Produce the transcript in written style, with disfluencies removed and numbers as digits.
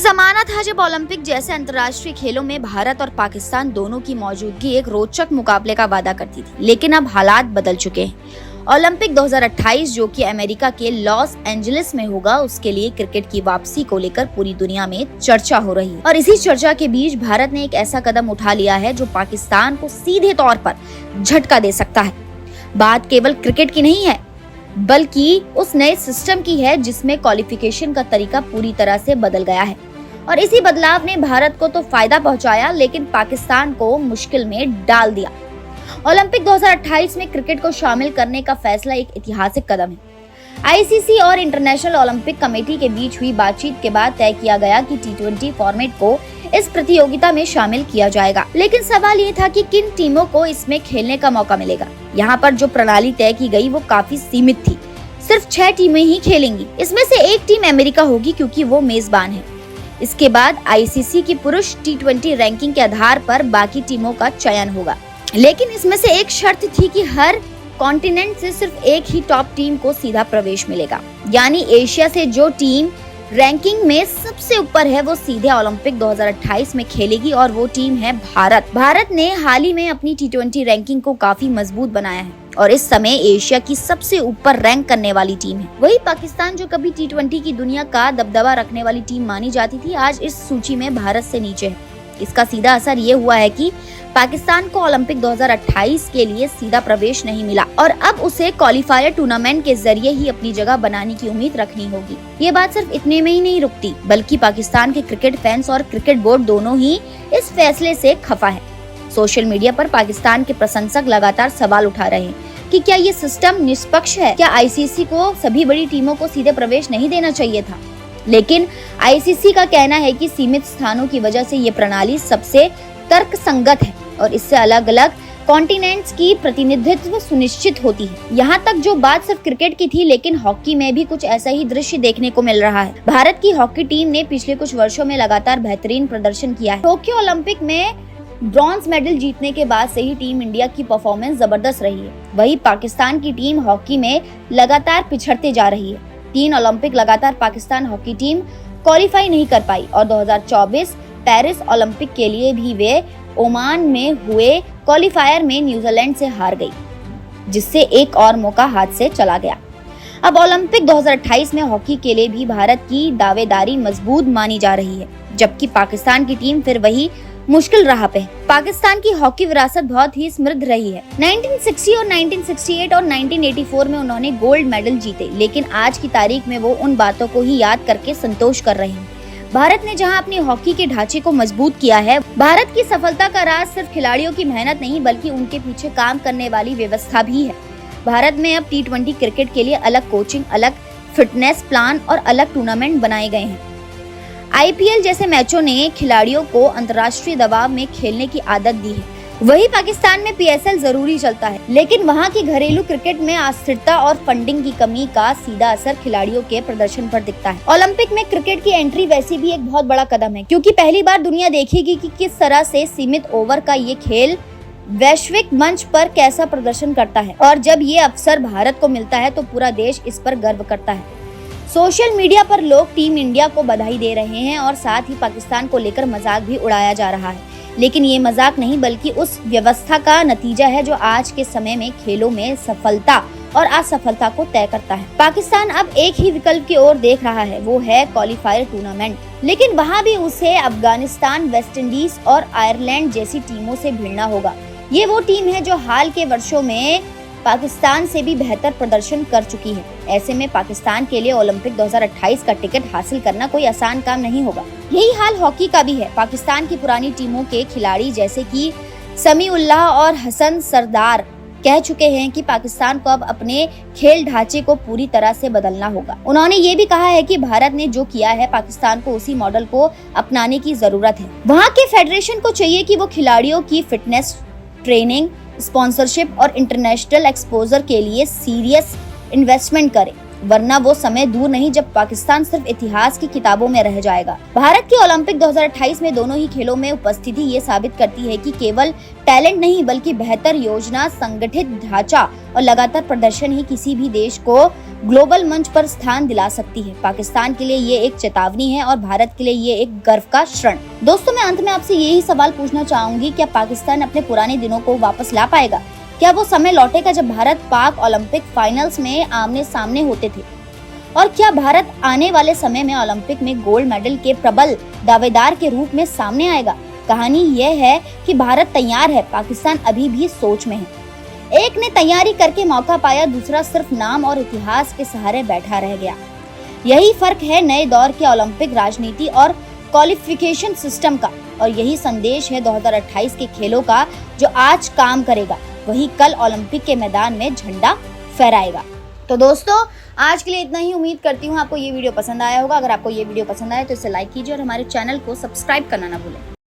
जमाना था जब ओलंपिक जैसे अंतर्राष्ट्रीय खेलों में भारत और पाकिस्तान दोनों की मौजूदगी एक रोचक मुकाबले का वादा करती थी, लेकिन अब हालात बदल चुके हैं। ओलंपिक 2028 जो कि अमेरिका के लॉस एंजलिस में होगा, उसके लिए क्रिकेट की वापसी को लेकर पूरी दुनिया में चर्चा हो रही है। और इसी चर्चा के बीच भारत ने एक ऐसा कदम उठा लिया है जो पाकिस्तान को सीधे तौर पर झटका दे सकता है। बात केवल क्रिकेट की नहीं है, बल्कि उस नए सिस्टम की है जिसमें क्वालिफिकेशन का तरीका पूरी तरह से बदल गया है। और इसी बदलाव ने भारत को तो फायदा पहुंचाया, लेकिन पाकिस्तान को मुश्किल में डाल दिया। ओलंपिक 2028 में क्रिकेट को शामिल करने का फैसला एक ऐतिहासिक कदम है। आईसीसी और इंटरनेशनल ओलंपिक कमेटी के बीच हुई बातचीत के बाद तय किया गया कि T20 फॉर्मेट को इस प्रतियोगिता में शामिल किया जाएगा। लेकिन सवाल ये था कि किन टीमों को इसमें खेलने का मौका मिलेगा। यहाँ पर जो प्रणाली तय की गई वो काफी सीमित थी। सिर्फ 6 टीमें ही खेलेंगी। इसमें से एक टीम अमेरिका होगी क्योंकि वो मेजबान है। इसके बाद आईसीसी की पुरुष T20 रैंकिंग के आधार पर बाकी टीमों का चयन होगा। लेकिन इसमें से एक शर्त थी कि हर कॉन्टिनेंट से सिर्फ एक ही टॉप टीम को सीधा प्रवेश मिलेगा। यानी एशिया से जो टीम रैंकिंग में सबसे ऊपर है वो सीधे ओलंपिक 2028 में खेलेगी, और वो टीम है भारत। भारत ने हाल ही में अपनी T20 रैंकिंग को काफी मजबूत बनाया है और इस समय एशिया की सबसे ऊपर रैंक करने वाली टीम है। वही पाकिस्तान, जो कभी T20 की दुनिया का दबदबा रखने वाली टीम मानी जाती थी, आज इस सूची में भारत से नीचे है। इसका सीधा असर ये हुआ है कि पाकिस्तान को ओलंपिक 2028 के लिए सीधा प्रवेश नहीं मिला और अब उसे क्वालिफायर टूर्नामेंट के जरिए ही अपनी जगह बनाने की उम्मीद रखनी होगी। ये बात सिर्फ इतने में ही नहीं रुकती, बल्कि पाकिस्तान के क्रिकेट फैंस और क्रिकेट बोर्ड दोनों ही इस फैसले से खफा है। सोशल मीडिया पर पाकिस्तान के प्रशंसक लगातार सवाल उठा रहे हैं कि क्या ये सिस्टम निष्पक्ष है? क्या आईसीसी को सभी बड़ी टीमों को सीधे प्रवेश नहीं देना चाहिए था? लेकिन आईसीसी का कहना है कि सीमित स्थानों की वजह से ये प्रणाली सबसे तर्कसंगत है और इससे अलग अलग कॉन्टिनेंट्स की प्रतिनिधित्व सुनिश्चित होती है। यहाँ तक जो बात सिर्फ क्रिकेट की थी, लेकिन हॉकी में भी कुछ ऐसा ही दृश्य देखने को मिल रहा है। भारत की हॉकी टीम ने पिछले कुछ वर्षों में लगातार बेहतरीन प्रदर्शन किया है। टोक्यो ओलंपिक में ब्रॉन्ज मेडल जीतने के बाद से ही टीम इंडिया की परफॉर्मेंस जबरदस्त रही है। वही पाकिस्तान की टीम हॉकी में लगातार पिछड़ते जा रही है। 3 ओलंपिक लगातार पाकिस्तान हॉकी टीम क्वालिफाई नहीं कर पाई और 2024 पेरिस ओलंपिक के लिए भी वे ओमान में हुए क्वालिफायर में न्यूजीलैंड से हार गई, जिससे एक और मौका हाथ से चला गया। अब ओलंपिक 2028 में हॉकी के लिए भी भारत की दावेदारी मजबूत मानी जा रही है, जबकि पाकिस्तान की टीम फिर वही मुश्किल राह पे है। पाकिस्तान की हॉकी विरासत बहुत ही समृद्ध रही है। 1960 और 1968 और 1984 में उन्होंने गोल्ड मेडल जीते, लेकिन आज की तारीख में वो उन बातों को ही याद करके संतोष कर रहे हैं। भारत ने जहां अपनी हॉकी के ढांचे को मजबूत किया है, भारत की सफलता का राज सिर्फ खिलाड़ियों की मेहनत नहीं, बल्कि उनके पीछे काम करने वाली व्यवस्था भी है। भारत में अब T20 क्रिकेट के लिए अलग कोचिंग, अलग फिटनेस प्लान और अलग टूर्नामेंट बनाए गए हैं। आईपीएल जैसे मैचों ने खिलाड़ियों को अंतर्राष्ट्रीय दबाव में खेलने की आदत दी है। वही पाकिस्तान में PSL जरूरी चलता है, लेकिन वहाँ की घरेलू क्रिकेट में अस्थिरता और फंडिंग की कमी का सीधा असर खिलाड़ियों के प्रदर्शन पर दिखता है। ओलंपिक में क्रिकेट की एंट्री वैसे भी एक बहुत बड़ा कदम है, क्योंकि पहली बार दुनिया देखेगी कि किस तरह से सीमित ओवर का ये खेल वैश्विक मंच पर कैसा प्रदर्शन करता है। और जब ये अवसर भारत को मिलता है तो पूरा देश इस पर गर्व करता है। सोशल मीडिया पर लोग टीम इंडिया को बधाई दे रहे हैं और साथ ही पाकिस्तान को लेकर मजाक भी उड़ाया जा रहा है, लेकिन ये मजाक नहीं बल्कि उस व्यवस्था का नतीजा है जो आज के समय में खेलों में सफलता और असफलता को तय करता है। पाकिस्तान अब एक ही विकल्प की ओर देख रहा है, वो है क्वालिफायर टूर्नामेंट, लेकिन वहाँ भी उसे अफगानिस्तान, वेस्ट इंडीज और आयरलैंड जैसी टीमों से भिड़ना होगा। ये वो टीम है जो हाल के वर्षों में पाकिस्तान से भी बेहतर प्रदर्शन कर चुकी है। ऐसे में पाकिस्तान के लिए ओलंपिक 2028 का टिकट हासिल करना कोई आसान काम नहीं होगा। यही हाल हॉकी का भी है। पाकिस्तान की पुरानी टीमों के खिलाड़ी जैसे कि समीउल्लाह और हसन सरदार कह चुके हैं कि पाकिस्तान को अब अपने खेल ढांचे को पूरी तरह से बदलना होगा। उन्होंने ये भी कहा है कि भारत ने जो किया है, पाकिस्तान को उसी मॉडल को अपनाने की जरूरत है। वहाँ के फेडरेशन को चाहिए कि वो खिलाड़ियों की फिटनेस, ट्रेनिंग, स्पॉन्सरशिप और इंटरनेशनल एक्सपोजर के लिए सीरियस इन्वेस्टमेंट करे वरना वो समय दूर नहीं जब पाकिस्तान सिर्फ इतिहास की किताबों में रह जाएगा। भारत की ओलंपिक 2028 में दोनों ही खेलों में उपस्थिति ये साबित करती है कि केवल टैलेंट नहीं बल्कि बेहतर योजना, संगठित ढांचा और लगातार प्रदर्शन ही किसी भी देश को ग्लोबल मंच पर स्थान दिला सकती है। पाकिस्तान के लिए ये एक चेतावनी है और भारत के लिए ये एक गर्व का क्षण। दोस्तों, मैं अंत में आपसे यही सवाल पूछना चाहूंगी, क्या पाकिस्तान अपने पुराने दिनों को वापस ला पाएगा? क्या वो समय लौटेगा जब भारत पाक ओलंपिक फाइनल्स में आमने सामने होते थे? और क्या भारत आने वाले समय में ओलंपिक में गोल्ड मेडल के प्रबल दावेदार के रूप में सामने आएगा? कहानी यह है कि भारत तैयार है, पाकिस्तान अभी भी सोच में है। एक ने तैयारी करके मौका पाया, दूसरा सिर्फ नाम और इतिहास के सहारे बैठा रह गया। यही फर्क है नए दौर के ओलंपिक राजनीति और क्वालिफिकेशन सिस्टम का, और यही संदेश है 2028 के खेलों का। जो आज काम करेगा वही कल ओलंपिक के मैदान में झंडा फहराएगा। तो दोस्तों, आज के लिए इतना ही। उम्मीद करती हूँ आपको ये वीडियो पसंद आया होगा। अगर आपको ये वीडियो पसंद आया तो इसे लाइक कीजिए और हमारे चैनल को सब्सक्राइब करना ना भूलें।